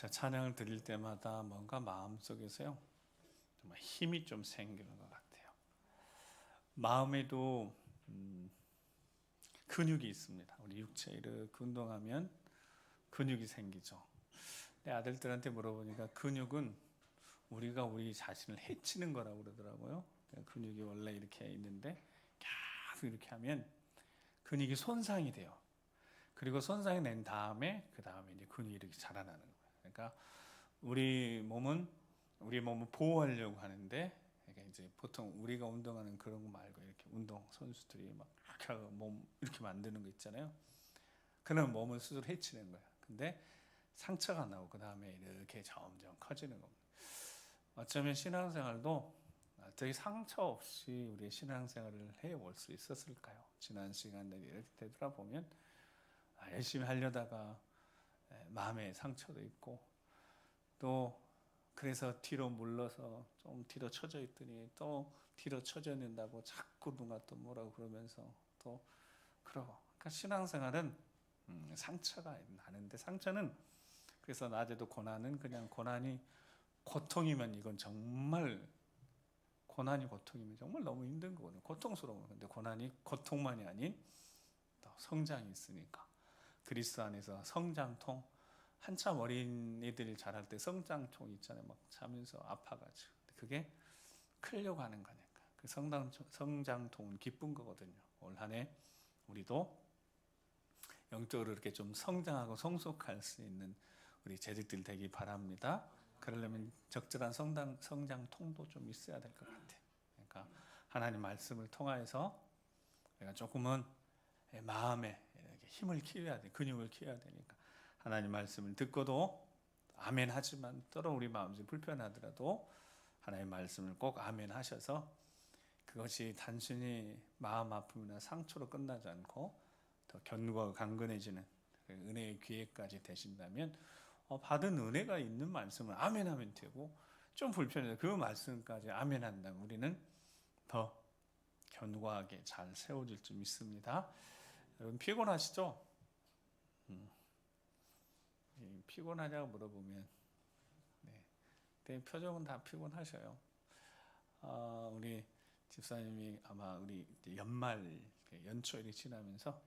제가 찬양을 드릴 때마다 뭔가 마음속에서요 정말 힘이 좀 생기는 것 같아요. 마음에도 근육이 있습니다. 우리 육체 이렇게 운동하면 근육이 생기죠. 내 아들들한테 물어보니까 근육은 우리가 우리 자신을 해치는 거라고 그러더라고요. 근육이 원래 이렇게 있는데 계속 이렇게 하면 근육이 손상이 돼요. 그리고 손상이 낸 다음에 그 다음에 이제 근육이 이렇게 자라나는 거예요. 그러니까 우리 몸을 보호하려고 하는데, 그러니까 이제 보통 우리가 운동하는 그런 거 말고 이렇게 운동 선수들이 막 이렇게 하고 몸 이렇게 만드는 거 있잖아요. 그런 몸을 스스로 해치는 거야. 근데 상처가 나고 그 다음에 이렇게 점점 커지는 겁니다. 어쩌면 신앙생활도 되게 상처 없이 우리의 신앙생활을 해올 수 있었을까요? 지난 시간들 이렇게 되돌아보면 열심히 하려다가 마음에 상처도 있고, 또 그래서 뒤로 물러서 좀 뒤로 쳐져 있더니 또 뒤로 쳐져 있는다고 자꾸 누가 또 뭐라고 그러면서 또 그러고. 그러니까 신앙생활은 상처가 나는데, 상처는 그래서 낮에도 고난은 그냥 고난이 고통이면 이건 정말 고통이면 정말 너무 힘든 거거든요. 고통스러운 건데, 고난이 고통만이 아닌 또 성장이 있으니까 그리스도 안에서 성장통, 한참 어린 애들이 자랄 때 성장통 있잖아요. 막 자면서 아파가지고 그게 크려고 하는 거니까 그 성장통은 기쁜 거거든요. 올 한 해 우리도 영적으로 이렇게 좀 성장하고 성숙할 수 있는 우리 재직들 되기 바랍니다. 그러려면 적절한 성장통도 좀 있어야 될 것 같아요. 그러니까 하나님 말씀을 통하여서 우리가 조금은 마음에 이렇게 힘을 키워야 돼, 근육을 키워야 되니까 하나님 말씀을 듣고도 아멘 하지만 때로 우리 마음이 불편하더라도 하나님 말씀을 꼭 아멘 하셔서 그것이 단순히 마음 아픔이나 상처로 끝나지 않고 더 견고하고 강건해지는 은혜의 기회까지 되신다면 받은 은혜가 있는 말씀을 아멘 하면 되고, 좀 불편해서 그 말씀까지 아멘 한다면 우리는 더 견고하게 잘 세워질 줄 믿습니다. 여러분 피곤하시죠? 피곤하냐고 물어보면 네, 표정은 다 피곤하셔요. 우리 집사님이 아마 우리 연말 연초일이 지나면서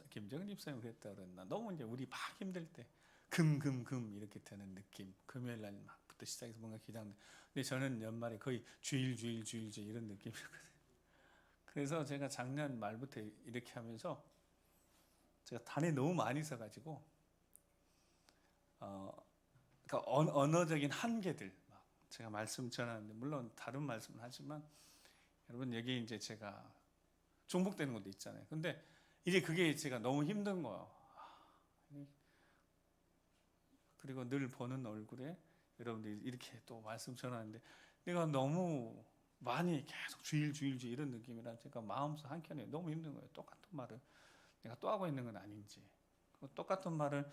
김정인 집사님 그랬다 그랬나? 너무 이제 우리 막 힘들 때 금 이렇게 되는 느낌. 금요일 날부터 시작해서 뭔가 기장돼. 근데 저는 연말에 거의 주일 이런 느낌이었거든요. 그래서 제가 작년 말부터 이렇게 하면서 제가 단에 너무 많이 써가지고 그러니까 언어적인 한계들 막 제가 말씀 전하는데, 물론 다른 말씀을 하지만 여러분 여기 이제 제가 중복되는 것도 있잖아요. 근데 이제 그게 제가 너무 힘든 거예요. 그리고 늘 보는 얼굴에 여러분들이 이렇게 또 말씀 전하는데 내가 너무 많이 계속 주일 이런 느낌이라 제가 마음속 한켠에 너무 힘든 거예요. 똑같은 말을 내가 또 하고 있는 건 아닌지, 똑같은 말을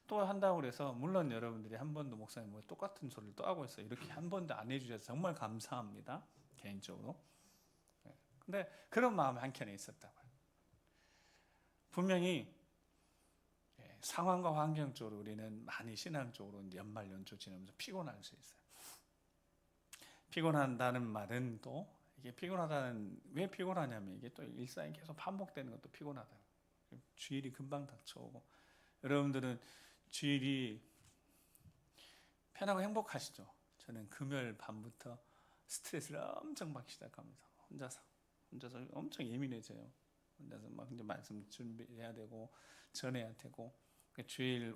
또 한다고 그래서, 물론 여러분들이 한 번도 목사님 뭐 똑같은 소리를 또 하고 있어요 이렇게 한 번도 안 해주셔서 정말 감사합니다, 개인적으로. 근데 그런 마음이 한켠에 있었다고요. 분명히 상황과 환경적으로 우리는 많이 신앙적으로 연말 연초 지나면서 피곤할 수 있어요. 피곤한다는 말은 또 이게 왜 피곤하냐면 이게 또 일상이 계속 반복되는 것도 피곤하다. 주일이 금방 닥쳐오고, 여러분들은 주일이 편하고 행복하시죠? 저는 금요일 밤부터 스트레스를 엄청 받기 시작합니다. 혼자서 엄청 예민해져요. 혼자서 막 이제 말씀 준비해야 되고 전해야 되고, 주일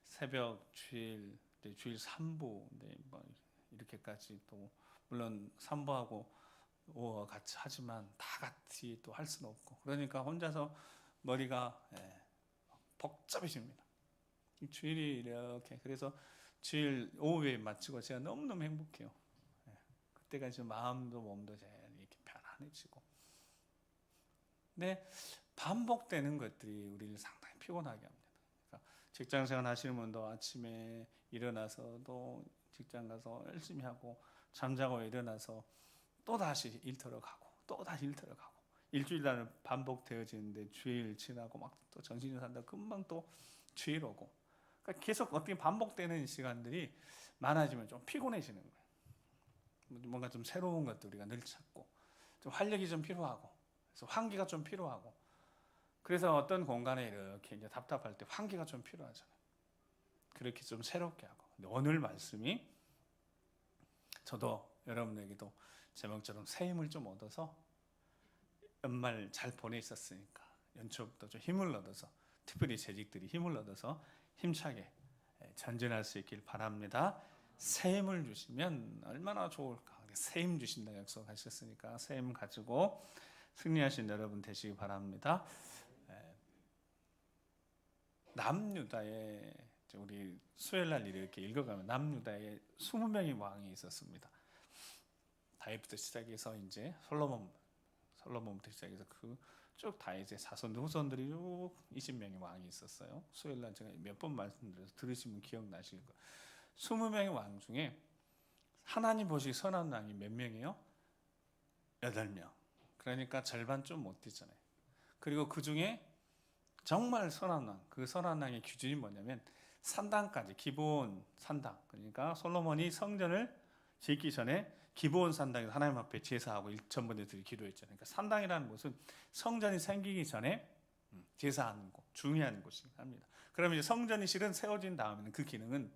새벽 주일 3부 뭐 이렇게까지, 또 물론 3부하고 5와 같이 하지만 다 같이 또 할 수는 없고, 그러니까 혼자서 머리가 복잡해집니다. 주일이 이렇게, 그래서 주일 오후에 마치고 제가 너무너무 행복해요. 그때가 지금 마음도 몸도 제일 이렇게 편안해지고. 근데 반복되는 것들이 우리를 상당히 피곤하게 합니다. 그러니까 직장생활 하시는 분도 아침에 일어나서도 직장 가서 열심히 하고, 잠자고 일어나서 또 다시 일터로 가고, 또 다시 일터로 가고, 일주일날 반복되어지는데 주일 지나고 막 또 정신이 산다 금방 또 주일 오고, 그러니까 계속 어떻게 반복되는 시간들이 많아지면 좀 피곤해지는 거예요. 뭔가 좀 새로운 것도 우리가 늘 찾고, 좀 활력이 좀 필요하고, 그래서 환기가 좀 필요하고, 그래서 어떤 공간에 이렇게 이제 답답할 때 환기가 좀 필요하잖아요. 그렇게 좀 새롭게 하고. 근데 오늘 말씀이 저도 여러분에게도 제목처럼 새 힘을 좀 얻어서 연말 잘 보내셨으니까 연초부터 좀 힘을 얻어서, 특별히 재직들이 힘을 얻어서 힘차게 전진할 수 있길 바랍니다. 새 힘을 주시면 얼마나 좋을까. 새 힘 주신다 약속하셨으니까 새 힘 가지고 승리하신 여러분 되시기 바랍니다. 남유다에 우리 수요일날 이렇게 읽어가면 남유다에 20명의 왕이 있었습니다. 다윗부터 시작해서 이제 솔로몬부터 시작해서 그 쭉 다윗의 자손들 후손들이 쭉 20명의 왕이 있었어요. 수요일날 제가 몇 번 말씀드려서 들으시면 기억나실 거예요. 20명의 왕 중에 하나님 보시기 선한 왕이 몇 명이에요? 8명. 그러니까 절반 좀 못 되잖아요. 그리고 그 중에 정말 선한 왕, 그 선한 왕의 기준이 뭐냐면 산당까지, 기본 산당. 그러니까 솔로몬이 성전을 짓기 전에 기본 산당에서 하나님 앞에 제사하고 일천번제들이 기도했잖아요. 그러니까 산당이라는 곳은 성전이 생기기 전에 제사하는 곳, 중요한 곳이긴 합니다. 그러면 이제 성전이 실은 세워진 다음에는 그 기능은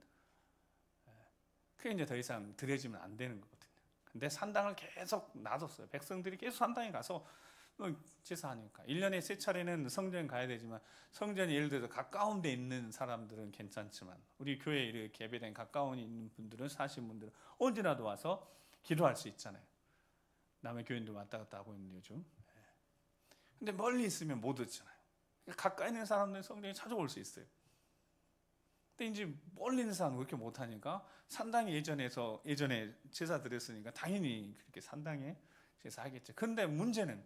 그게 이제 더 이상 드려지면 안 되는 거거든요. 근데 산당을 계속 놔뒀어요. 백성들이 계속 산당에 가서 제사하니까 1년에 3차례는 성전 가야 되지만, 성전이 예를 들어서 가까운 데 있는 사람들은 괜찮지만 우리 교회에 이렇게 예배당 가까운 있는 분들은, 사신 분들은 언제나도 와서 기도할 수 있잖아요. 남의 교인도 왔다 갔다 하고 있는 요즘. 근데 멀리 있으면 못 오잖아요. 가까이 있는 사람들은 성전에 찾아올 수 있어요. 근데 이제 멀리 있는 사람은 그렇게 못하니까 산당에 예전에 제사 드렸으니까 당연히 그렇게 산당에 제사하겠죠. 근데 문제는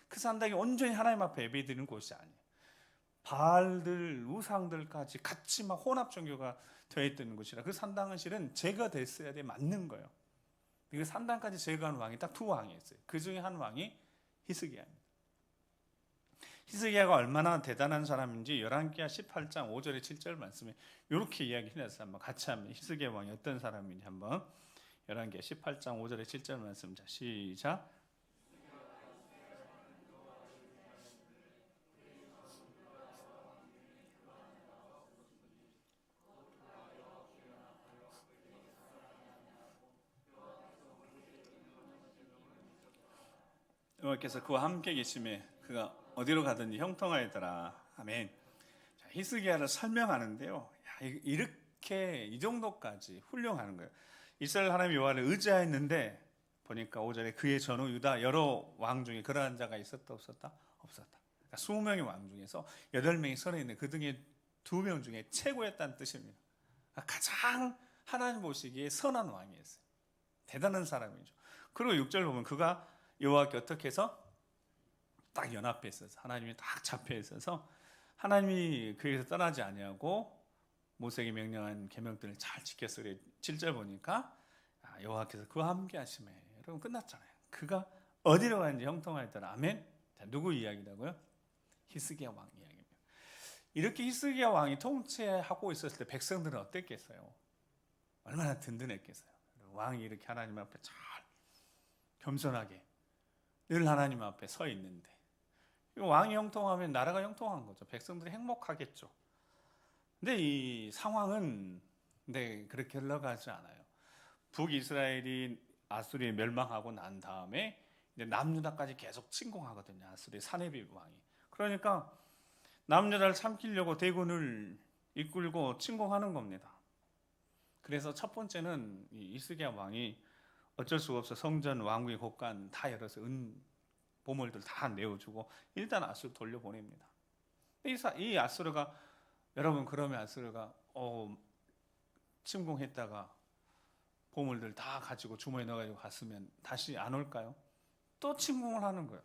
그 산당이 온전히 하나님 앞에 예배드리는 곳이 아니에요. 바알들, 우상들까지 같이 막 혼합 종교가 되어 있던 곳이라 그 산당은 실은 제거됐어야 돼 맞는 거예요. 그 산당까지 제거한 왕이 딱 2왕이 있어요. 그 중에 한 왕이 히스기야입니다. 히스기야가 얼마나 대단한 사람인지 열왕기하 18장 5절에 7절 말씀에 이렇게 이야기해서 한번 같이 하면, 히스기야 왕이 어떤 사람인지 한번 열왕기하 18장 5절에 7절 말씀, 자 시작. 여호와께서 그와 함께 계심에 그가 어디로 가든지 형통하였더라. 아멘. 자, 히스기야를 설명하는데요. 야, 이렇게 이 정도까지 훌륭한 거예요. 이스라엘 하나님 여호와를 의지하였는데 보니까 5절에 그의 전후 유다 여러 왕 중에 그러한 자가 있었다 없었다? 없었다. 그러니까 20명의 왕 중에서 8명이 서려있는데 그 중에 2명 중에 최고였다는 뜻입니다. 그러니까 가장 하나님 보시기에 선한 왕이었어요. 대단한 사람이죠. 그리고 6절 보면 그가 여호와께 어떻게 해서 딱 연합해 있어서, 하나님이 딱 잡혀 있어서 하나님이 그에서 떠나지 아니하고 모세에게 명령한 계명들을 잘 지켰어요. 7절 보니까 여호와께서 그와 함께 하심에, 여러분 끝났잖아요. 그가 어디로 가는지 형통하였더라. 아멘. 자, 누구 이야기라고요? 히스기야 왕 이야기입니다. 이렇게 히스기야 왕이 통치하고 있었을 때 백성들은 어땠겠어요? 얼마나 든든했겠어요? 왕이 이렇게 하나님 앞에 잘 겸손하게 늘 하나님 앞에 서 있는데, 왕이 형통하면 나라가 형통한 거죠. 백성들이 행복하겠죠. 근데 이 상황은 그렇게 흘러가지 않아요. 북이스라엘이 아수리에 멸망하고 난 다음에 이제 남유다까지 계속 침공하거든요. 아수리 사네비 왕이. 그러니까 남유다를 삼키려고 대군을 이끌고 침공하는 겁니다. 그래서 첫 번째는 이 히스기야 왕이 어쩔 수가 없어 성전 왕궁의 곳간 다 열어서 보물들 다 내어주고 일단 아수르 돌려보냅니다. 이 아수르가, 여러분 그러면 아수르가 침공했다가 보물들 다 가지고 주머니에 넣어가지고 갔으면 다시 안 올까요? 또 침공을 하는 거예요.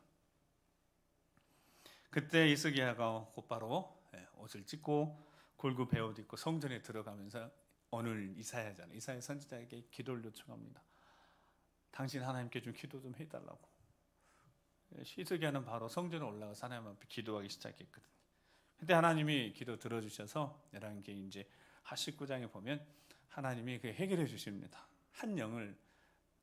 그때 히스기야가 곧바로 옷을 찢고 골고 베옷 입고 성전에 들어가면서 오늘 이사야잖아요. 이사야 선지자에게 기도를 요청합니다. 당신 하나님께 좀 기도 좀 해달라고. 히스기야는 바로 성전에 올라가서 하나님 앞에 기도하기 시작했거든요. 그때 하나님이 기도 들어주셔서 열왕기에 이제 하 19장에 보면 하나님이 그 해결해 주십니다. 한 영을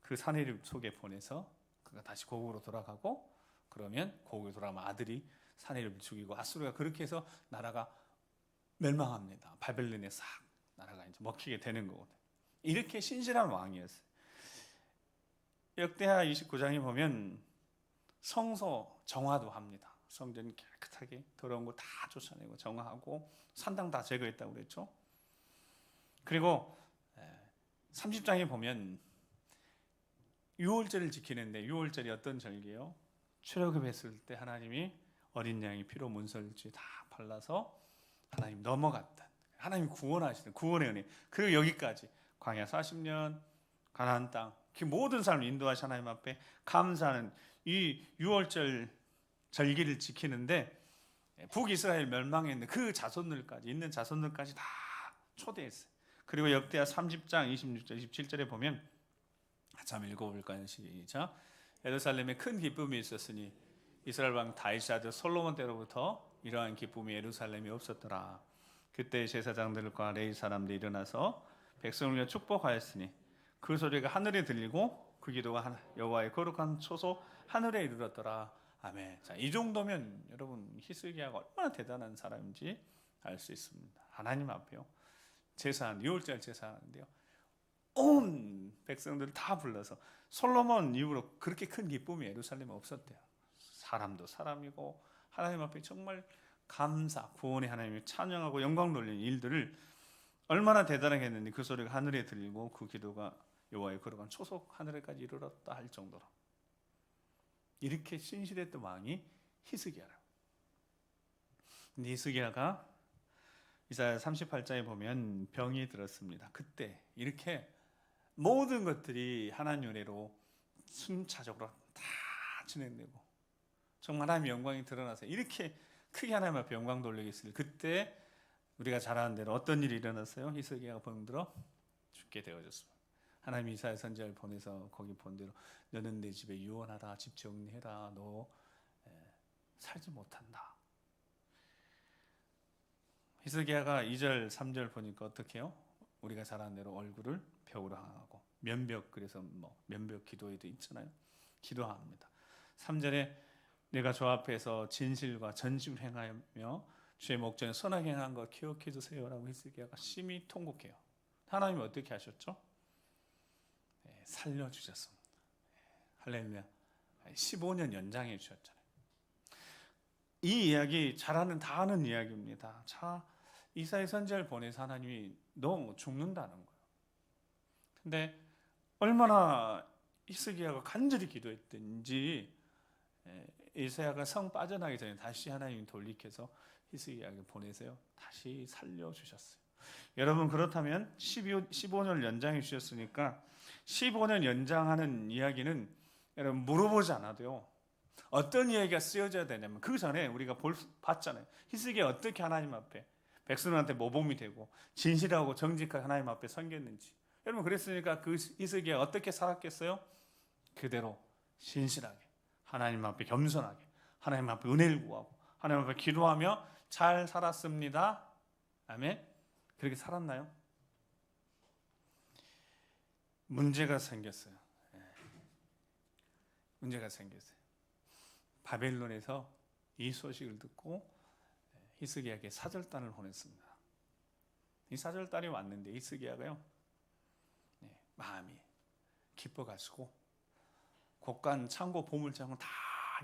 그 사내립 속에 보내서 그가 다시 고국으로 돌아가고, 그러면 고국에 돌아가면 아들이 사내립을 죽이고 아수르가 그렇게 해서 나라가 멸망합니다. 바벨론에 싹 나라가 이제 먹히게 되는 거거든요. 이렇게 신실한 왕이었어요. 역대하 29장에 보면 성소 정화도 합니다. 성전 깨끗하게 더러운 거 다 쫓아내고 정화하고 산당 다 제거했다고 그랬죠. 그리고 30장에 보면 유월절을 지키는데, 유월절이 어떤 절기예요? 출애굽했을 때 하나님이 어린 양이 피로 문설주에 다 발라서 하나님 넘어갔던, 하나님 구원하시는 구원의 은혜, 그리고 여기까지 광야 40년 가나안 땅, 그 모든 사람을 인도하신 하나님 앞에 감사하는 이 유월절 절기를 지키는데, 북이스라엘 멸망했는데 그 자손들까지 있는 자손들까지 다 초대했어요. 그리고 역대하 30장 26절 27절에 보면 한참 읽어볼까요? 시작. 예루살렘에 큰 기쁨이 있었으니 이스라엘 왕 다윗 아들 솔로몬 때로부터 이러한 기쁨이 예루살렘에 없었더라. 그때 제사장들과 레위 사람들이 일어나서 백성을 위해 축복하였으니 그 소리가 하늘에 들리고 그 기도가 여호와의 거룩한 초소 하늘에 이르렀더라. 아멘. 자, 이 정도면 여러분 히스기야가 얼마나 대단한 사람인지 알 수 있습니다. 하나님 앞에요. 제사, 유월절 제사하는데요, 온 백성들 다 불러서 솔로몬 이후로 그렇게 큰 기쁨이 예루살렘에 없었대요. 사람도 사람이고 하나님 앞에 정말 감사, 구원의 하나님을 찬양하고 영광 돌리는 일들을 얼마나 대단하게 했는지 그 소리가 하늘에 들리고 그 기도가 여호와의 거룩한 초속 하늘에까지 이르렀다 할 정도로 이렇게 신실했던 왕이 히스기야라고. 근데 히스기야가 이사야 38장에 보면 병이 들었습니다. 그때 이렇게 모든 것들이 하나님 은혜로 순차적으로 다 진행되고 정말 하나님의 영광이 드러나서 이렇게 크게 하나님 앞에 영광 돌리겠으니, 그때 우리가 잘 아는 대로 어떤 일이 일어났어요? 히스기야가 병들어 죽게 되어졌습니다. 하나님이 이사야 선지자를 보내서 거기 본 대로 너는 내 집에 유언하라, 집 정리해라, 너 살지 못한다. 히스기야가 2절 3절 보니까 어떻게 해요? 우리가 잘 아는 대로 얼굴을 벽으로 향하고 면벽, 그래서 뭐 면벽 기도에도 있잖아요. 기도합니다. 3절에 내가 주 앞에서 진실과 전심을 행하며 주의 목전에 선하게 행한 것 기억해 주세요라고 히스기야가 심히 통곡해요. 하나님이 어떻게 하셨죠? 살려주셨습니다. 할렐루야. 15년 연장해 주셨잖아요. 이 이야기 다 아는 이야기입니다. 자, 이사야 선지자를 보내서 하나님이 너 죽는다는 거예요. 근데 얼마나 히스기야가 간절히 기도했든지 이사야가 성 빠져나기 전에 다시 하나님이 돌이켜서 히스기야에게 보내세요. 다시 살려주셨어요. 여러분, 그렇다면 15년 연장해 주셨으니까 15년 연장하는 이야기는 여러분 물어보지 않아도요, 어떤 이야기가 쓰여져야 되냐면 그 전에 우리가 봤잖아요. 히스기야 어떻게 하나님 앞에 백성들한테 모범이 되고 진실하고 정직하게 하나님 앞에 섬겼는지. 여러분, 그랬으니까 그 히스기야 어떻게 살았겠어요? 그대로 신실하게 하나님 앞에 겸손하게 하나님 앞에 은혜를 구하고 하나님 앞에 기도하며 잘 살았습니다. 아멘. 그렇게 살았나요? 문제가 생겼어요. 문제가 생겼어요. 바벨론에서 이 소식을 듣고 히스기야에게 사절단을 보냈습니다. 이 사절단이 왔는데 히스기야가요, 마음이 기뻐가지고 곡간 창고 보물창을 다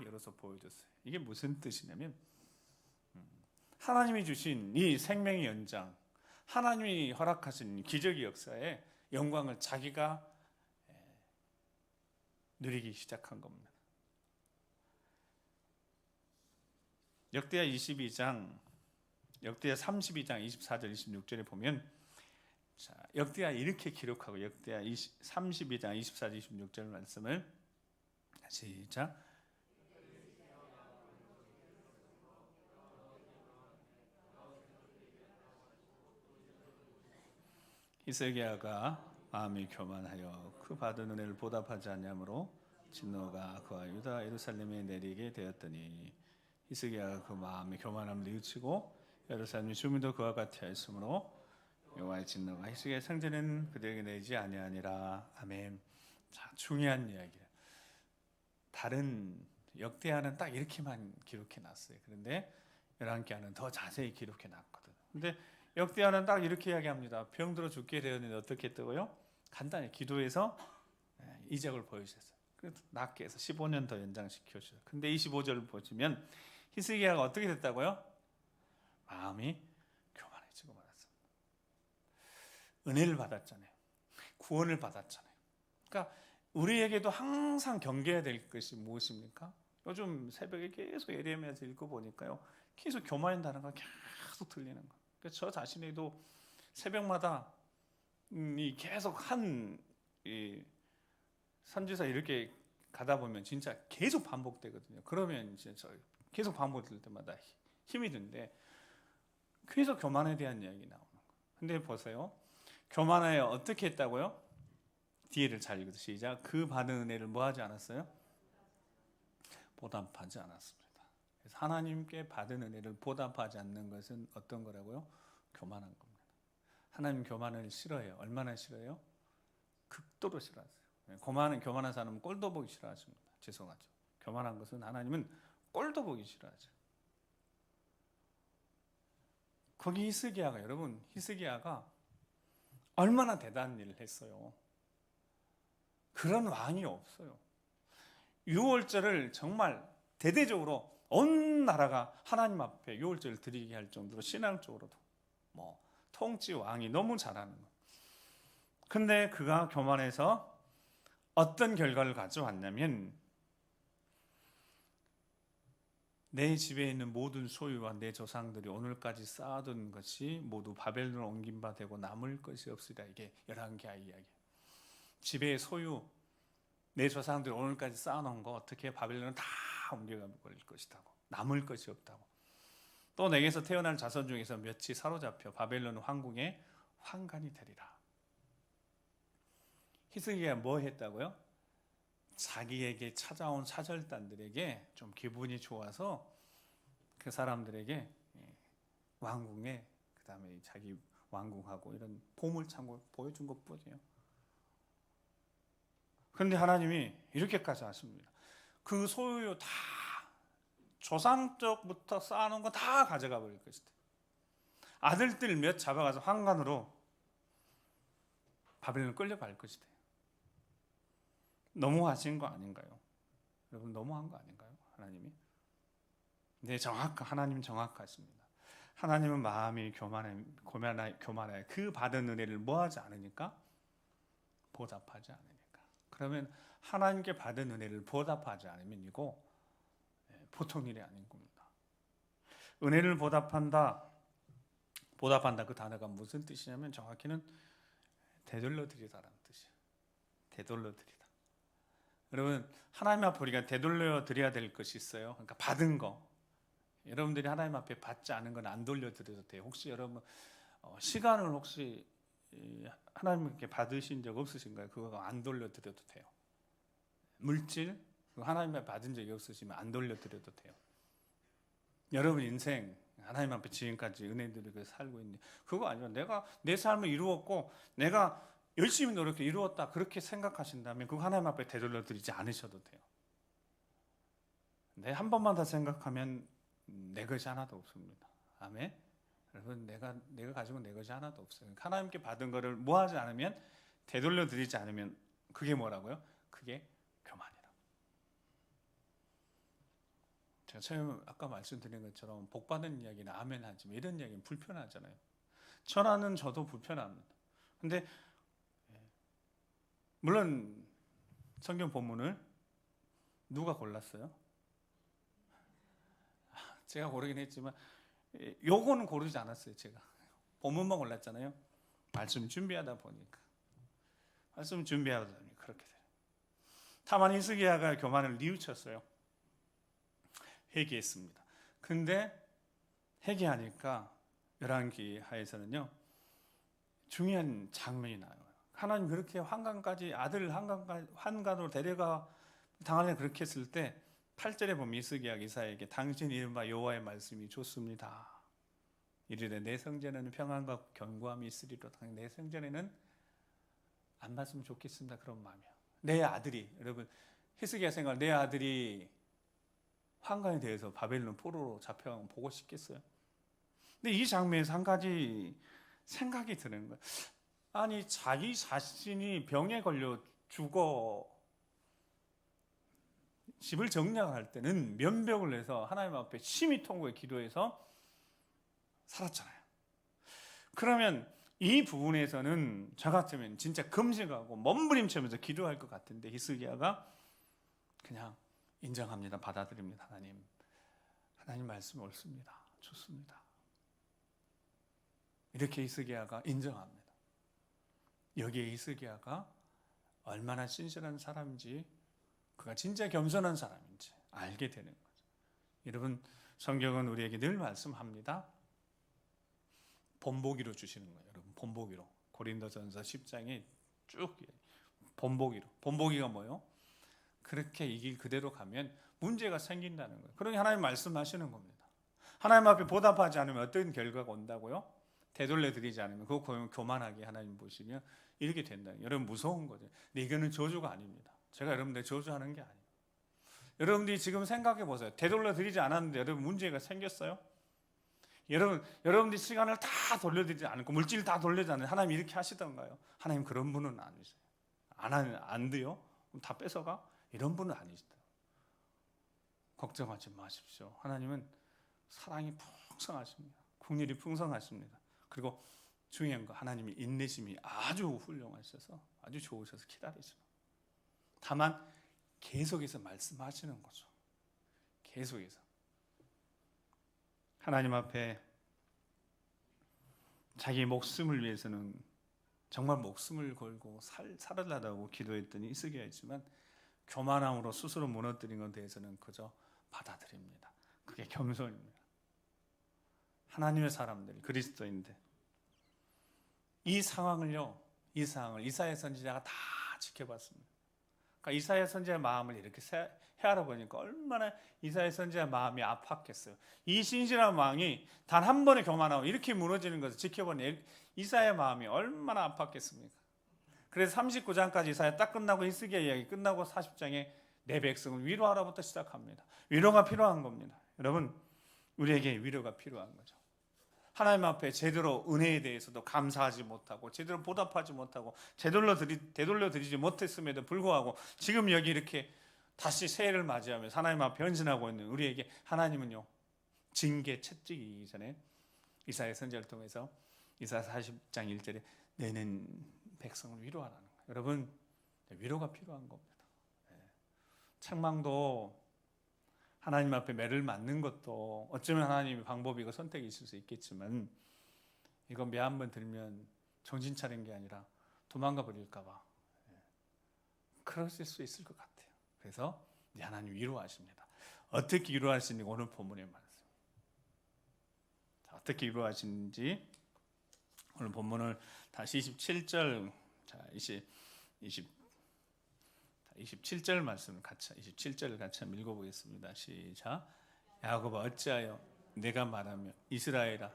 열어서 보여줬어요. 이게 무슨 뜻이냐면 하나님이 주신 이 생명의 연장, 하나님이 허락하신 기적의 역사에 영광을 자기가 누리기 시작한 겁니다. 역대하 32장, 역대하 32장 24절 26절에 보면, 자, 역대하 이렇게 기록하고 역대하 32장 24절 26절 말씀을 시작. 히스기야가 마음이 교만하여 그 받은 은혜를 보답하지 아니하므로 진노가 그와 유다 예루살렘에 내리게 되었더니, 히스기야가 그 마음의 교만함을 뉘우치고 예루살렘 주민도 그와 같이 하였으므로 여호와의 진노가 히스기야의 성전은 그들에게 내지 아니하니라. 아멘. 자, 중요한 이야기예요. 다른 역대하는 딱 이렇게만 기록해 놨어요. 그런데 열왕기하는 더 자세히 기록해 놨거든. 근데 역대하는 딱 이렇게 이야기합니다. 병들어 죽게 되었는데 어떻게 했다고요? 간단히 기도해서 이적을 보여주셨어요. 그래서 낫게 해서 15년 더 연장시켜 주셨어요. 근데 25절을 보시면 히스기야가 어떻게 됐다고요? 마음이 교만해지고 말았습니다. 은혜를 받았잖아요. 구원을 받았잖아요. 그러니까 우리에게도 항상 경계해야 될 것이 무엇입니까? 요즘 새벽에 계속 예레미야서 읽어보니까요, 계속 교만인 단어가 계속 들리는 거예요. 그래서 저 자신에도 새벽마다 계속 이 선지서 이렇게 가다 보면 진짜 계속 반복되거든요. 그러면 진짜 계속 반복될 때마다 힘이 든데 계속 교만에 대한 이야기 나오는 거예요. 근데 보세요. 교만하여 어떻게 했다고요? 뒤에를 잘 읽어서 시작. 그 받은 은혜를 뭐 하지 않았어요? 보답하지 않았습니다. 그래서 하나님께 받은 은혜를 보답하지 않는 것은 어떤 거라고요? 교만한 겁니다. 하나님 교만을 싫어해요. 얼마나 싫어해요? 극도로 싫어하세요. 교만한 사람은 꼴도 보기 싫어하십니다. 죄송하죠. 교만한 것은 하나님은 꼴도 보기 싫어하죠. 거기 히스기야가, 여러분, 히스기야가 얼마나 대단한 일을 했어요. 그런 왕이 없어요. 유월절을 정말 대대적으로 온 나라가 하나님 앞에 유월절을 드리게 할 정도로 신앙적으로도 통치 왕이 너무 잘하는 거예요. 근데 그가 교만해서 어떤 결과를 가져왔냐면 내 집에 있는 모든 소유와 내 조상들이 오늘까지 쌓아둔 것이 모두 바벨론으로 옮긴 바 되고 남을 것이 없으리라. 이게 열왕기하 이야기. 집의 소유, 내 조상들이 오늘까지 쌓아놓은 거 어떻게 바벨론은 다 옮겨가 버릴 것이다고. 남을 것이 없다고. 또 내게서 태어날 자손 중에서 몇이 사로잡혀 바벨론 황궁의 환관이 되리라. 히스기야가 뭐 했다고요? 자기에게 찾아온 사절단들에게 좀 기분이 좋아서 그 사람들에게 왕궁에, 그 다음에 자기 왕궁하고 이런 보물창고 보여준 것뿐이에요. 그런데 하나님이 이렇게까지 하십니다. 그 소유 다 조상 쪽부터 쌓아놓은 거 다 가져가 버릴 것이다. 아들들 몇 잡아가서 환관으로 바벨론을 끌려갈 것이다. 너무하신 거 아닌가요? 여러분, 너무한 거 아닌가요? 하나님이? 네, 하나님은 정확하십니다. 하나님은 마음이 교만해 그 받은 은혜를 뭐하지 않으니까? 보답하지 않으니까. 그러면 하나님께 받은 은혜를 보답하지 않으면 이거 보통 일이 아닌 겁니다. 은혜를 보답한다 그 단어가 무슨 뜻이냐면 정확히는 되돌려 드리다라는 뜻이에요. 되돌려 드리다. 여러분, 하나님 앞에 우리가 되돌려 드려야 될 것이 있어요. 그러니까 받은 거. 여러분들이 하나님 앞에 받지 않은 건 안 돌려드려도 돼요. 혹시 여러분 시간을 혹시 하나님께 받으신 적 없으신가요? 그거 안 돌려드려도 돼요. 물질 하나님 앞에 받은 적이 없으시면 안 돌려드려도 돼요. 여러분 인생 하나님 앞에 지금까지 은혜 드리고 살고 있는 그거 아니면 내가 내 삶을 이루었고 내가 열심히 노력해 이루었다 그렇게 생각하신다면 그거 하나님 앞에 되돌려드리지 않으셔도 돼요. 한 번만 더 생각하면 내 것이 하나도 없습니다. 아멘. 여러분 내가 가지고 내 것이 하나도 없어요. 그러니까 하나님께 받은 거를 뭐하지 않으면 되돌려드리지 않으면 그게 뭐라고요? 그게 교만이라. 제가 처음 아까 말씀드린 것처럼 복 받은 이야기는 아멘 하지만 이런 이야기는 불편하잖아요. 천하는 저도 불편합니다. 근데 물론 성경 본문을 누가 골랐어요? 제가 고르긴 했지만 요거는 고르지 않았어요. 제가 본문만 골랐잖아요. 말씀 준비하다 보니까 그렇게 돼요. 다만 히스기야가 교만을 뉘우쳤어요. 회개했습니다. 근데 회개하니까 열왕기하에서는요 중요한 장면이 나와요. 하나님 그렇게 아들을 환관으로 데려가 당하려 그렇게 했을 때 8절에 보면 히스기야가 이사야에게 당신 이른바 여호와의 말씀이 좋습니다. 이르되 내 성전에는 평안과 견고함이 있으리로다. 내 성전에는 안 봤으면 좋겠습니다. 그런 마음이야. 내 아들이, 여러분 히스기야 생각, 내 아들이 환관에 대해서 바벨론 포로로 잡혀간 거 보고 싶겠어요? 근데 이 장면에서 한 가지 생각이 드는 거예요. 아니 자기 자신이 병에 걸려 죽어 집을 정리할 때는 면벽을 내서 하나님 앞에 심히 통곡해 기도해서 살았잖아요. 그러면 이 부분에서는 저 같으면 진짜 금식하고 몸부림치면서 기도할 것 같은데 히스기야가 그냥 인정합니다. 받아들입니다. 하나님 말씀이 옳습니다. 좋습니다. 이렇게 히스기야가 인정합니다. 여기에 히스기야가 얼마나 신실한 사람인지, 그가 진짜 겸손한 사람인지 알게 되는 거죠. 여러분 성경은 우리에게 늘 말씀합니다. 본보기로 주시는 거예요. 여러분 본보기로. 고린도전서 10장에 쭉 본보기로. 본보기가 뭐예요? 그렇게 이 길 그대로 가면 문제가 생긴다는 거예요. 그러니 하나님 말씀하시는 겁니다. 하나님 앞에 보답하지 않으면 어떤 결과가 온다고요? 되돌려 드리지 않으면 그거 교만하게 하나님 보시면 이렇게 된다. 여러분 무서운 거죠. 근데 이거는 저주가 아닙니다. 제가 여러분들 저주하는 게 아니에요. 여러분들이 지금 생각해 보세요. 되돌려 드리지 않았는데 여러분 문제가 생겼어요? 여러분들이 시간을 다 돌려드리지 않고 물질 다 돌려주지 않는데 하나님 이렇게 하시던가요? 하나님 그런 분은 아니세요. 안 돼요? 그럼 다 뺏어가? 이런 분은 아니시다. 걱정하지 마십시오. 하나님은 사랑이 풍성하십니다. 국률이 풍성하십니다. 그리고 중요한 거 하나님이 인내심이 아주 훌륭하셔서 아주 좋으셔서 기다리시는. 다만 계속해서 말씀하시는 거죠. 계속해서 하나님 앞에 자기 목숨을 위해서는 정말 목숨을 걸고 살으려고 기도했더니 히스기야이지만 교만함으로 스스로 무너뜨린 것에 대해서는 그저 받아들입니다. 그게 겸손입니다. 하나님의 사람들이 그리스도인데 이 상황을 이사야 선지자가 다 지켜봤습니다. 그러니까 이사야 선지자의 마음을 이렇게 헤아려 보니까 얼마나 이사야 선지자의 마음이 아팠겠어요. 이 신실한 왕이 단 한 번의 교만하고 이렇게 무너지는 것을 지켜본 이사야의 마음이 얼마나 아팠겠습니까? 그래서 39장까지 이사야 딱 끝나고 히스기야 이야기 끝나고 40장에 내 백성을 위로하라부터 시작합니다. 위로가 필요한 겁니다. 여러분 우리에게 위로가 필요한 거죠. 하나님 앞에 제대로 은혜에 대해서도 감사하지 못하고 제대로 보답하지 못하고 되돌려 드리지 못했음에도 불구하고 지금 여기 이렇게 다시 새해를 맞이하면서 하나님 앞에 헌신하고 있는 우리에게 하나님은요 징계 채찍이기 전에 이사야 선지자를 통해서 이사야 40장 1절에 너는 백성을 위로하라는 거예요. 여러분 위로가 필요한 겁니다. 책망도 하나님 앞에 매를 맞는 것도 어쩌면 하나님의 방법이고 선택이 있을 수 있겠지만 이건 매 한 번 들면 정신 차린 게 아니라 도망가 버릴까 봐 그러실 수 있을 것 같아요. 그래서 하나님 위로하십니다. 어떻게 위로하시는지 오늘 본문에 말씀. 어떻게 위로하시는지 오늘 본문을 다시 27절 27절 말씀을 같이 27절을 같이 한번 읽어보겠습니다. 시작. 야곱아 어찌하여 내가 말하며 이스라엘아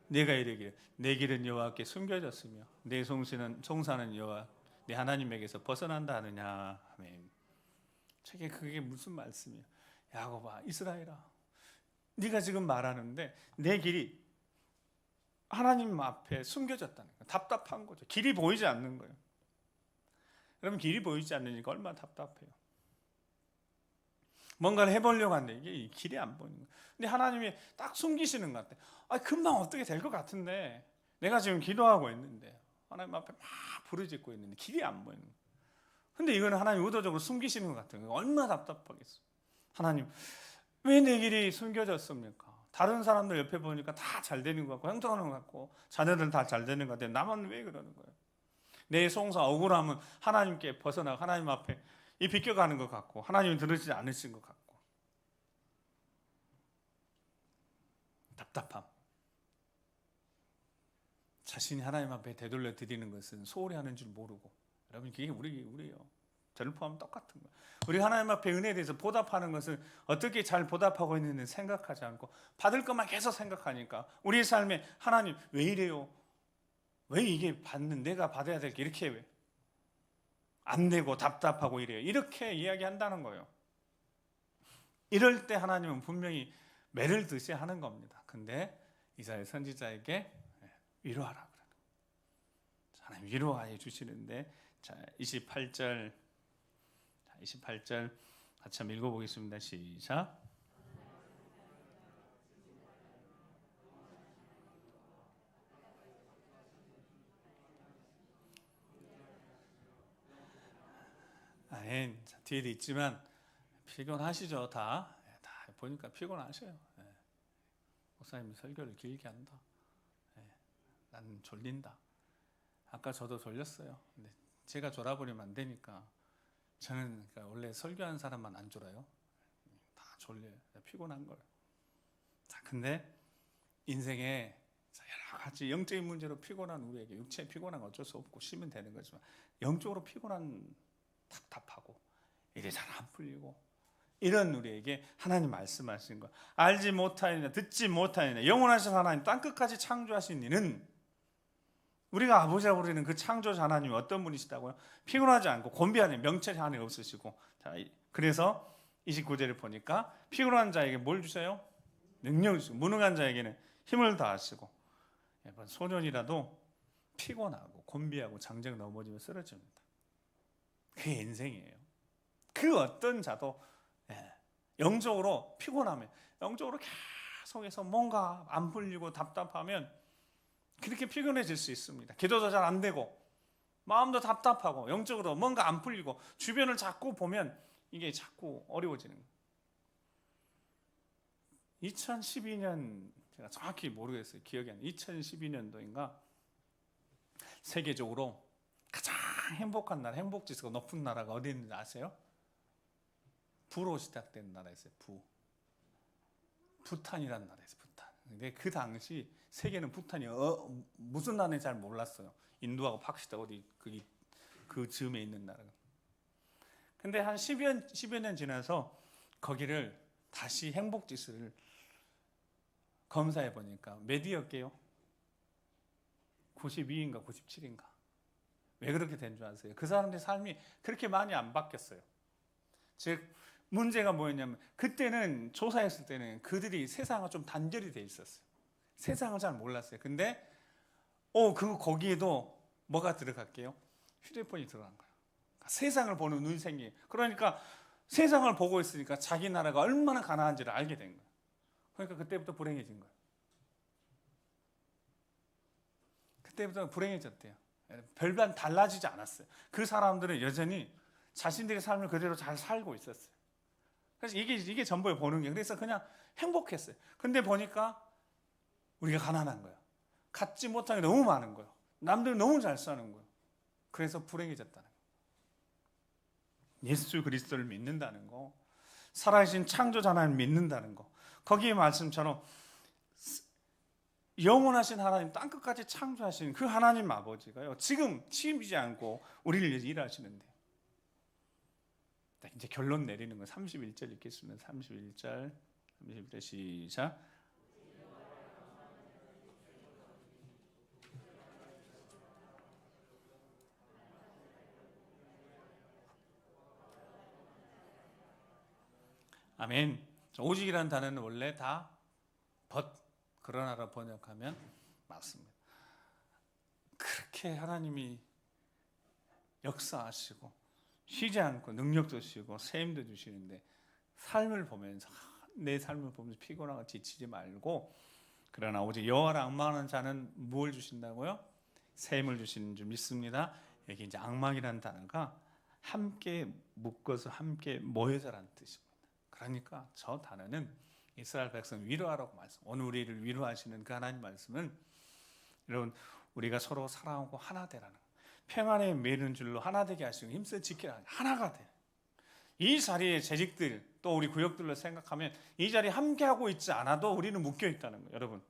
내가 이르기를 내 길은 여호와께 숨겨졌으며 내 송사는 여호와 내 하나님에게서 벗어난다 하느냐. 아멘. 저게 그게 무슨 말씀이에요? 야곱아 이스라엘아 네가 지금 말하는데 내 길이 하나님 앞에 숨겨졌다는 거예요. 답답한 거죠. 길이 보이지 않는 거예요. 여러분 길이 보이지 않으니까 얼마나 답답해요. 뭔가를 해보려고 하는데 이게 길이 안 보이는 거예요. 근데 하나님이 딱 숨기시는 것 같아요. 금방 어떻게 될 것 같은데 내가 지금 기도하고 있는데 하나님 앞에 막 부르짖고 있는데 길이 안 보이는 거예요. 근데 이거는 하나님 의도적으로 숨기시는 것 같아요. 얼마나 답답하겠어요. 하나님 왜 내 길이 숨겨졌습니까? 다른 사람들 옆에 보니까 다 잘 되는 것 같고 행동하는 것 같고 자녀들 다 잘 되는 것 같아요. 나만 왜 그러는 거예요? 내 송사 억울함은 하나님께 벗어나고 하나님 앞에 비껴가는 것 같고 하나님이 들으시지 않으신 것 같고 답답함. 자신이 하나님 앞에 되돌려 드리는 것은 소홀히 하는 줄 모르고 여러분 그게 우리예요. 들포하면 똑같은 거예요. 우리 하나님 앞에 은혜에 대해서 보답하는 것은 어떻게 잘 보답하고 있는지 생각하지 않고 받을 것만 계속 생각하니까 우리의 삶에 하나님 왜 이래요? 왜 이게 받는 내가 받아야 될 게 이렇게 왜 안 되고 답답하고 이래요? 이렇게 이야기한다는 거예요. 이럴 때 하나님은 분명히 매를 드셔야 하는 겁니다. 근데 이사야 선지자에게 위로하라 그래요. 하나님 위로하여 주시는데 자 28절 같이 한번 읽어보겠습니다. 시작. 아멘. 뒤에도 있지만 피곤하시죠 다 보니까 피곤하셔요. 목사님이 설교를 길게 한다. 나는 졸린다. 아까 저도 졸렸어요. 근데 제가 졸아버리면 안 되니까 저는 그러니까 원래 설교하는 사람만 안 졸아요. 다 졸려요. 피곤한 거예요. 자, 근데 인생에 여러 가지 영적인 문제로 피곤한 우리에게 육체에 피곤한 건 어쩔 수 없고 쉬면 되는 거지만 영적으로 피곤한 답답하고 일이 잘 안 풀리고 이런 우리에게 하나님 말씀하신 거 알지 못하느냐 듣지 못하느냐 영원하신 하나님 땅끝까지 창조하신 이는 우리가 아버지라고 부르는 그 창조자 하나님이 어떤 분이시다고요? 피곤하지 않고 곤비하는 명철이 하나님 없으시고 자, 그래서 29절을 보니까 피곤한 자에게 뭘 주세요? 능력을 주시고 무능한 자에게는 힘을 다하시고 소년이라도 피곤하고 곤비하고 장정 넘어지면 쓰러집니다. 그게 인생이에요. 그 어떤 자도 영적으로 피곤하면 영적으로 계속해서 뭔가 안 풀리고 답답하면 그렇게 피곤해질 수 있습니다. 기도도 잘 안 되고 마음도 답답하고 영적으로 뭔가 안 풀리고 주변을 자꾸 보면 이게 자꾸 어려워지는 거예요. 2012년 제가 정확히 모르겠어요. 기억이 안 나요. 2012년도인가 세계적으로 가장 행복한 나라, 행복지수가 높은 나라가 어디 있는지 아세요? 부로 시작된 나라였어요. 부탄이라는 나라였어요. 부탄. 근데 그 당시 세계는 부탄이 무슨 나라인지 잘 몰랐어요. 인도하고 파키스탄 어디 그 즈음에 있는 나라가. 근데 한 10여 년 지나서 거기를 다시 행복지수를 검사해 보니까 몇이었게요? 92인가 97인가. 왜 그렇게 된 줄 아세요? 그 사람들의 삶이 그렇게 많이 안 바뀌었어요. 즉 문제가 뭐였냐면 그때는 조사했을 때는 그들이 세상과 좀 단절이 돼 있었어요. 세상을 잘 몰랐어요. 근데 거기에도 뭐가 들어갈게요? 휴대폰이 들어간 거예요. 세상을 보는 눈이 생겨요. 그러니까 세상을 보고 있으니까 자기 나라가 얼마나 가난한지를 알게 된 거예요. 그러니까 그때부터 불행해진 거예요. 그때부터 불행해졌대요. 별반 달라지지 않았어요. 그 사람들은 여전히 자신들의 삶을 그대로 잘 살고 있었어요. 그래서 이게 전부에 보는 게 그래서 그냥 행복했어요. 근데 보니까 우리가 가난한 거예요. 갖지 못한 게 너무 많은 거예요. 남들 너무 잘 사는 거예요. 그래서 불행해졌다는 거예요. 예수 그리스도를 믿는다는 거, 살아계신 창조자 하나님을 믿는다는 거, 거기에 말씀처럼 영원하신 하나님 땅끝까지 창조하신 그 하나님 아버지가요 지금 쉬지 않고 우리를 위해서 일하시는데 이제 결론 내리는 거 31절 읽겠습니다. 31절 시작. 아멘. 오직이라는 단어는 원래 다 그러나라 번역하면 맞습니다. 그렇게 하나님이 역사하시고 쉬지 않고 능력도 주시고 셈도 주시는데 삶을 보면서 내 삶을 보면서 피곤하고 지치지 말고 그러나 오직 여호와를 앙망하는 자는 무엇을 주신다고요? 셈을 주시는 줄 믿습니다. 여기 이제 앙망이라는 단어가 함께 묶어서 함께 모여서라는 뜻입니다. 그러니까 저 단어는 이스라엘 백성 위로하라고 말씀. 오늘 우리를 위로하시는 그 하나님 말씀은 여러분 우리가 서로 사랑하고 하나 되라는 평안에 매는 줄로 하나 되게 하시고 힘써 지키라 하나가 돼. 이 자리에 재직들 또 우리 구역들로 생각하면 이 자리에 함께하고 있지 않아도 우리는 묶여 있다는 거예요. 여러분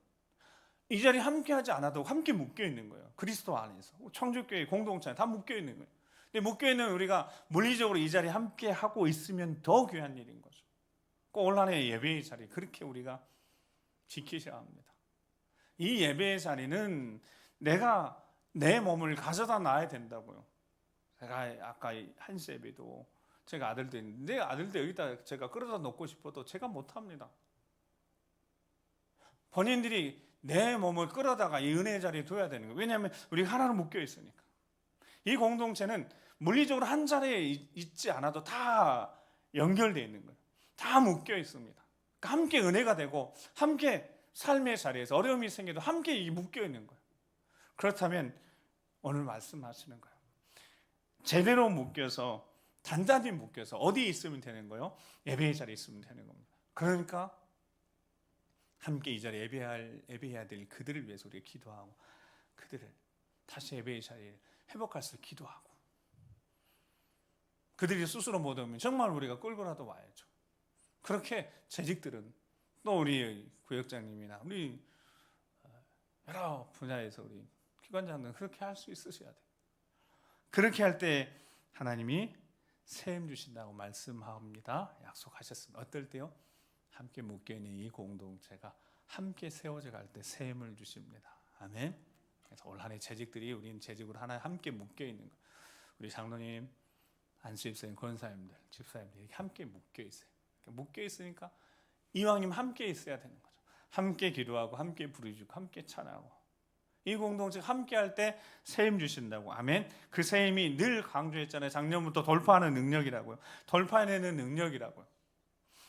이 자리에 함께하지 않아도 함께 묶여 있는 거예요. 그리스도 안에서 청주교회 공동체 다 묶여 있는 거예요. 근데 묶여있는 우리가 물리적으로 이 자리에 함께 하고 있으면 더 귀한 일인 거죠. 꼭 올 한해 예배의 자리 그렇게 우리가 지키셔야 합니다. 이 예배의 자리는 내가 내 몸을 가져다 놔야 된다고요. 제가 아까 한시 예배도 제가 아들도 있는데 아들도 여기다 제가 끌어다 놓고 싶어도 제가 못합니다. 본인들이 내 몸을 끌어다가 이 은혜의 자리에 둬야 되는 거예요. 왜냐하면 우리가 하나로 묶여 있으니까. 이 공동체는 물리적으로 한 자리에 있지 않아도 다 연결되어 있는 거예요. 다 묶여 있습니다. 그러니까 함께 은혜가 되고 함께 삶의 자리에서 어려움이 생겨도 함께 묶여 있는 거예요. 그렇다면 오늘 말씀하시는 거예요. 제대로 묶여서 단단히 묶여서 어디에 있으면 되는 거예요? 예배의 자리에 있으면 되는 겁니다. 그러니까 함께 이 자리에 예배해야 될 그들을 위해서 우리가 기도하고 그들을 다시 예배의 자리에 회복할 수 있게 기도하고 그들이 스스로 못 오면 정말 우리가 끌고라도 와야죠. 그렇게 재직들은 또 우리 구역장님이나 우리 여러 분야에서 우리 기관장들은 그렇게 할 수 있으셔야 돼요. 그렇게 할 때 하나님이 세임 주신다고 말씀합니다. 약속하셨습니다. 어떨 때요? 함께 묶여있는 이 공동체가 함께 세워져 갈 때 세임을 주십니다. 아멘. 그래서 올 한해 재직들이 우리는 재직으로 하나 함께 묶여있는 거. 우리 장로님, 안수집사님, 권사님들, 집사님들 이렇게 함께 묶여있어요. 묶여있으니까 이왕이면 함께 있어야 되는 거죠. 함께 기도하고 함께 부르짖고 함께 찬양하고 이 공동체가 함께 할 때 세임 주신다고. 아멘. 그 세임이 늘 강조했잖아요. 작년부터 돌파하는 능력이라고요. 돌파해내는 능력이라고요.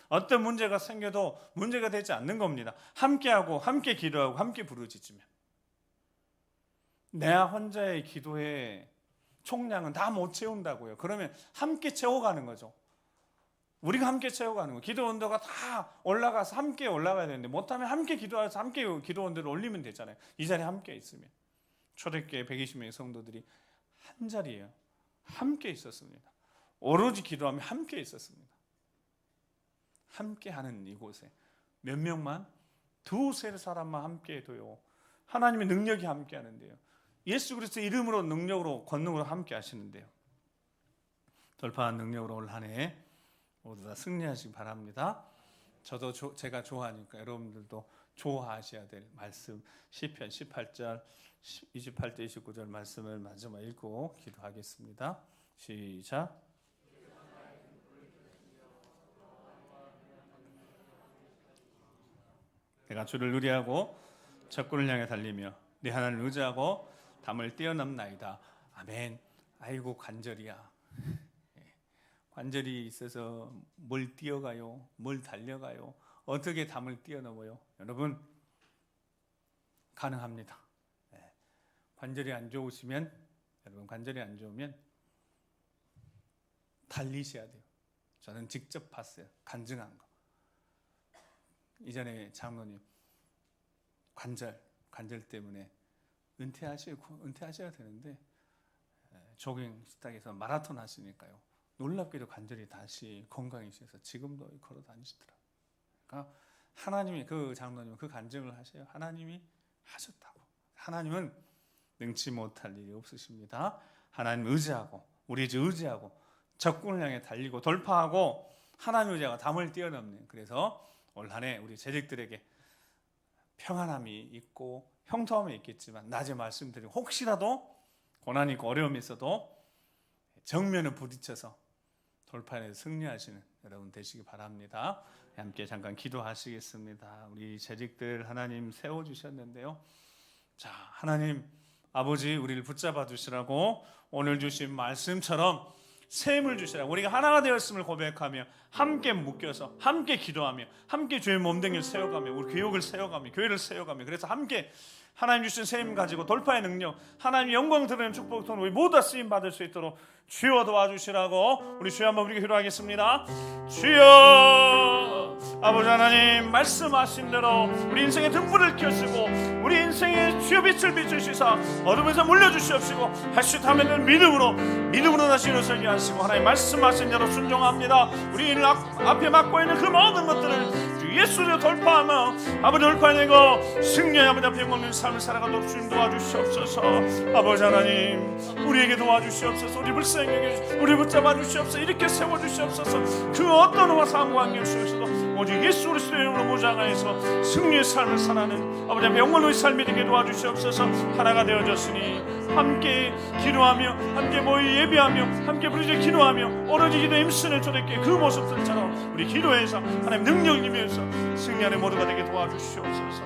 어떤 문제가 생겨도 문제가 되지 않는 겁니다. 함께하고 함께 기도하고 함께 부르짖으면 내 혼자의 기도의 총량은 다 못 채운다고요. 그러면 함께 채워가는 거죠. 우리가 함께 채워가는 거예요. 기도 온도가 다 올라가서 함께 올라가야 되는데 못하면 함께 기도해서 함께 기도 온도를 올리면 되잖아요. 이 자리에 함께 있으면. 초대교회 120명의 성도들이 한 자리에 함께 있었습니다. 오로지 기도하며 함께 있었습니다. 함께 하는 이곳에 몇 명만? 두세 사람만 함께 해도요 하나님의 능력이 함께 하는데요. 예수 그리스도 이름으로 능력으로 권능으로 함께 하시는데요. 돌파한 능력으로 올 한 해 모두 다 승리하시기 바랍니다. 저도 제가 좋아하니까 여러분들도 좋아하셔야 될 말씀 시편 18절 28절 29절 말씀을 마지막 읽고 기도하겠습니다. 시작. 내가 주를 의뢰하고 적군을 향해 달리며 네 하나님을 의지하고 담을 뛰어넘나이다. 아멘. 아이고 관절이야. 관절이 있어서 뭘 뛰어가요? 뭘 달려가요? 어떻게 담을 뛰어넘어요? 여러분 가능합니다. 관절이 안 좋으시면 여러분 관절이 안 좋으면 달리셔야 돼요. 저는 직접 봤어요. 간증한 거. 이전에 장로님 관절 때문에 은퇴하셔야 되는데 조깅 시작해서 마라톤 하시니까요. 놀랍게도 관절이 다시 건강해지셔서 지금도 걸어 다니시더라고요. 그러니까 하나님이 그 장로님 그 간증을 하세요. 하나님이 하셨다고. 하나님은 능치 못할 일이 없으십니다. 하나님 의지하고 우리 주 의지하고 적군을 향해 달리고 돌파하고 하나님 의지하고 담을 뛰어넘는. 그래서 올 한 해 우리 재직들에게 평안함이 있고 형통함이 있겠지만 낮에 말씀드리고 혹시라도 고난이 있고 어려움이 있어도 정면을 부딪혀서 돌파해서 승리하시는 여러분 되시기 바랍니다. 함께 잠깐 기도하시겠습니다. 우리 재직들 하나님 세워주셨는데요. 자, 하나님 아버지 우리를 붙잡아 주시라고 오늘 주신 말씀처럼 세임을 주시라고 우리가 하나가 되었음을 고백하며 함께 묶여서 함께 기도하며 함께 주의 몸댕이를 세워가며 우리 교육을 세워가며 교회를 세워가며 그래서 함께 하나님 주신 세임 가지고 돌파의 능력 하나님 영광 드리는 축복을 통해 우리 모두 쓰임 받을 수 있도록 주여 도와주시라고 우리 주여 한번 우리가 기도하겠습니다. 주여 아버지 하나님 말씀하신 대로 우리 인생의 등불을 켜시고 우리 인생의 주여 빛을 비추시사 어둠에서 물려주시옵시고 다시 타면은 믿음으로 다시 일어서게 하시고 하나님 말씀하신 대로 순종합니다. 우리 앞에 맡고 있는 그 모든 것들을 예수를 돌파하며 아버지 돌파해내고 승리의 아버지 앞에 먹는 삶을 살아가도록 주님 도와주시옵소서. 아버지 하나님 우리에게 도와주시옵소서. 우리 불쌍히 여겨주시옵소서. 우리 붙잡아 주시옵소서. 이렇게 세워주시옵소서. 그 어떤 상황과 관계없어도 오직 예수 그리스도의 이름으로 무장하여서 승리의 삶을 살아가는 아버지 앞에 영원의 삶이 되게 도와주시옵소서. 하나가 되어졌으니 함께 기도하며 함께 모여 예배하며 함께 부르짖어 기도하며 오로지 기도 힘쓰는 초대교회 그 모습들처럼 우리 기도해서 하나님 능력 임해서 승리하는 모두가 되게 도와주시옵소서.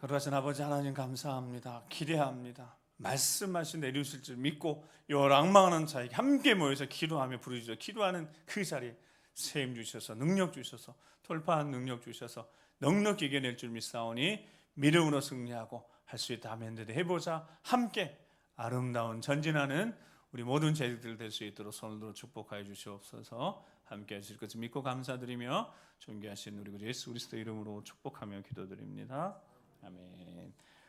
거룩하신 아버지 하나님 감사합니다. 기대합니다. 말씀하신 내리실 줄 믿고 요 락망하는 자에게 함께 모여서 기도하며 부르짖어 기도하는 그 자리에 세임 주셔서 능력 주셔서 돌파한 능력 주셔서 넉넉히 이겨낼 줄 믿사오니 믿음으로 승리하고 할 수 있다 하면 해보자. 함께 아름다운 전진하는 우리 모든 제자들 될 수 있도록 손을 들어 축복하여 주시옵소서. 함께 하실 것을 믿고 감사드리며 존귀하신 우리 예수 그리스도 이름으로 축복하며 기도드립니다. 아멘.